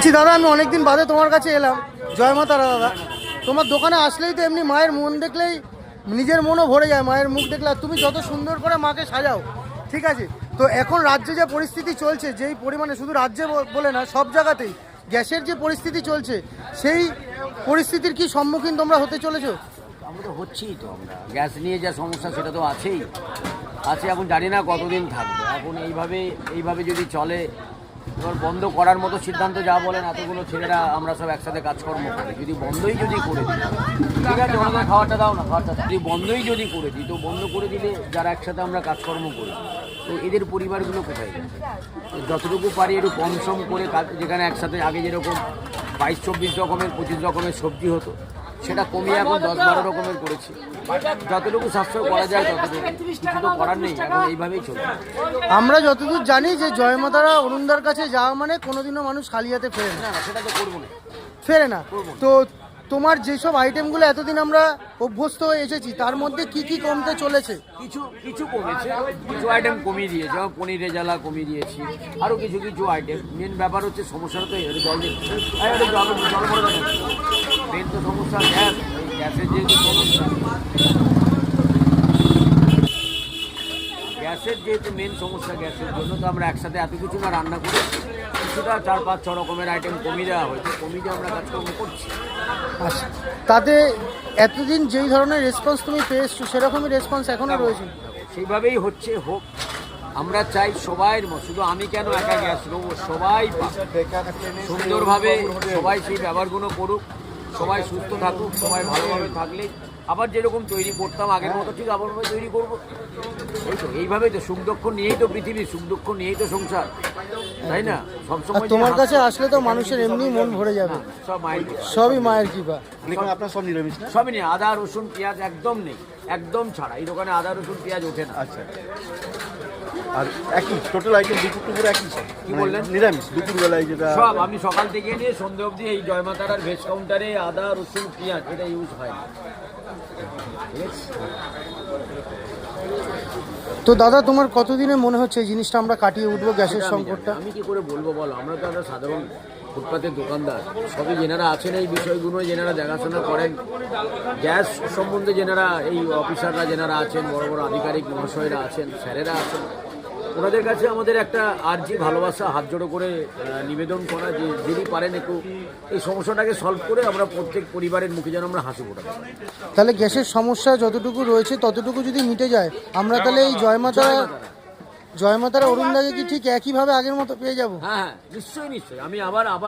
বলছি দাদা, আমি অনেকদিন বাদে তোমার কাছে এলাম। জয় মা তারা দাদা, তোমার দোকানে আসলেই তো এমনি মায়ের মন দেখলেই নিজের মনও ভরে যায় মায়ের মুখ দেখলে। আর তুমি যত সুন্দর করে মাকে সাজাও, ঠিক আছে। তো এখন রাজ্যে যে পরিস্থিতি চলছে, যেই পরিমাণে, শুধু রাজ্যে বলে না, সব জায়গাতেই গ্যাসের যে পরিস্থিতি চলছে, সেই পরিস্থিতির কি সম্মুখীন তোমরা হতে চলেছো? আমরা তো হচ্ছিই, তো আমরা গ্যাস নিয়ে যা সমস্যা সেটা তো আছেই আছে। এখন জানি না কতদিন থাকবে। এখন এইভাবে যদি চলে, এবার বন্ধ করার মতো সিদ্ধান্ত যা বলেন, এতগুলো ছেলেরা আমরা সব একসাথে কাজকর্ম করি, যদি বন্ধই যদি করে দিই, ঠিক আছে ওনাদের খাওয়াটা দাও না, খাওয়াটা যদি বন্ধই যদি করে দিই, তো বন্ধ করে দিলে যারা একসাথে আমরা কাজকর্ম করি, তো এদের পরিবারগুলো কোথায় যাবে? যতটুকু পারি একটু কম সম করে, যেখানে একসাথে আগে যেরকম 22-24 রকমের 25 রকমের সবজি হতো, সেটা কমিয়ে এখন 10-12 রকমের করেছি। যতটুকু সাশ্রয় করা যায় ততটুকু, কিছু তো করার নেই, এখন এইভাবেই চলছে। আমরা যতদূর জানি যে জয় মা তারা অরুণদার কাছে যাওয়া মানে কোনোদিনও মানুষ খালি হাতে ফেরে না। না, সেটা তো করবো না, ফেরে না। তো তোমার যেসব আইটেমগুলো এতদিন আমরা অভ্যস্ত হয়ে এসেছি, তার মধ্যে কি কি কমতে চলেছে? কিছু কমেছে, কিছু আইটেম কমিয়ে দিয়েছে, যেমন পনির রেজালা কমিয়ে দিয়েছি, আরও কিছু আইটেম। মেন ব্যাপার হচ্ছে সমস্যাটা তো জল দিচ্ছে, মেন তো সমস্যা গ্যাস। গ্যাসের যেহেতু সমস্যা, মেন সমস্যা গ্যাসের জন্য তো আমরা একসাথে এত কিছু না রান্না করি, কিছুটা 4-5-6 রকমের আইটেম কমিয়ে দেওয়া হয়েছে, কমিয়ে দিয়ে আমরা কাজকর্ম করছি। আচ্ছা, তাতে এতদিন যেই ধরনের রেসপন্স তুমি পেয়েছো, সেরকমই রেসপন্স এখনও রয়েছে? সেইভাবেই হচ্ছে, হোক। আমরা চাই সবাই, শুধু আমি কেন একা গ্যাস নেবো, সবাই সুন্দরভাবে সবাই সেই ব্যবহারগুলো করুক, সবাই সুস্থ থাকুক, সবাই ভালোভাবে থাকলে আবার যেরকম তৈরি করতাম আগের মতো ঠিক আবার তৈরি করবো। এইভাবেই তো সুখ দুঃখ নিয়েই তো পৃথিবী, সুখ দুঃখ নিয়েই তো সংসার, তাই না? সবসময় তোমার কাছে আসলে তো মানুষের এমনি মন ভরে যাবে। সব মায়ের, সবই মায়ের কৃপা। আপনার সব নিরামিষ না? সবই নেই, আদা রসুন পেঁয়াজ একদম নেই, একদম ছাড়া। এই দোকানে আদা রসুন পেঁয়াজ ওঠে না। আচ্ছা, আর একই টোটাল আইটেম দুপুর একই সব কি বললেন? নিরামিষ দুপুরবেলায় যেটা সব আমি সকাল থেকে নিয়ে সন্ধ্যে অবধি এই জয় মা তারার ভেজ কাউন্টারে আদা রসুন পেঁয়াজ এটা ইউজ হয় না। তো দাদা, তোমার কতদিনে মনে হচ্ছে এই জিনিসটা আমরা কাটিয়ে উঠবো, গ্যাসের সংকটটা? আমি কি করে বলবো বলো, আমরা তো একটা সাধারণ ফুটপাতের দোকানদার। সবই যেনারা আছেন এই বিষয়গুলো, যেনারা দেখাশোনা করেন গ্যাস সম্বন্ধে, যেনারা এই অফিসাররা যেনারা আছেন, বড় বড় আধিকারিক মহাশয়রা আছেন, স্যারেরা আছেন, ওনাদের কাছে আমাদের একটা আর্জি, ভালোবাসা, হাত জোড়ো করে নিবেদন করা যে যিনি পারেন একটু এই সমস্যাটাকে সলভ করে আমরা প্রত্যেক পরিবারের মুখে যেন আমরা হাসি ফোটাতে পারি। তাহলে গ্যাসের সমস্যা যতটুকু রয়েছে ততটুকু যদি মিটে যায়, আমরা তাহলে এই জয় মা তারা অরুণদাকে কি ঠিক একইভাবে আগের মতো পেয়ে যাবো? হ্যাঁ, নিশ্চয়ই। আমি আবার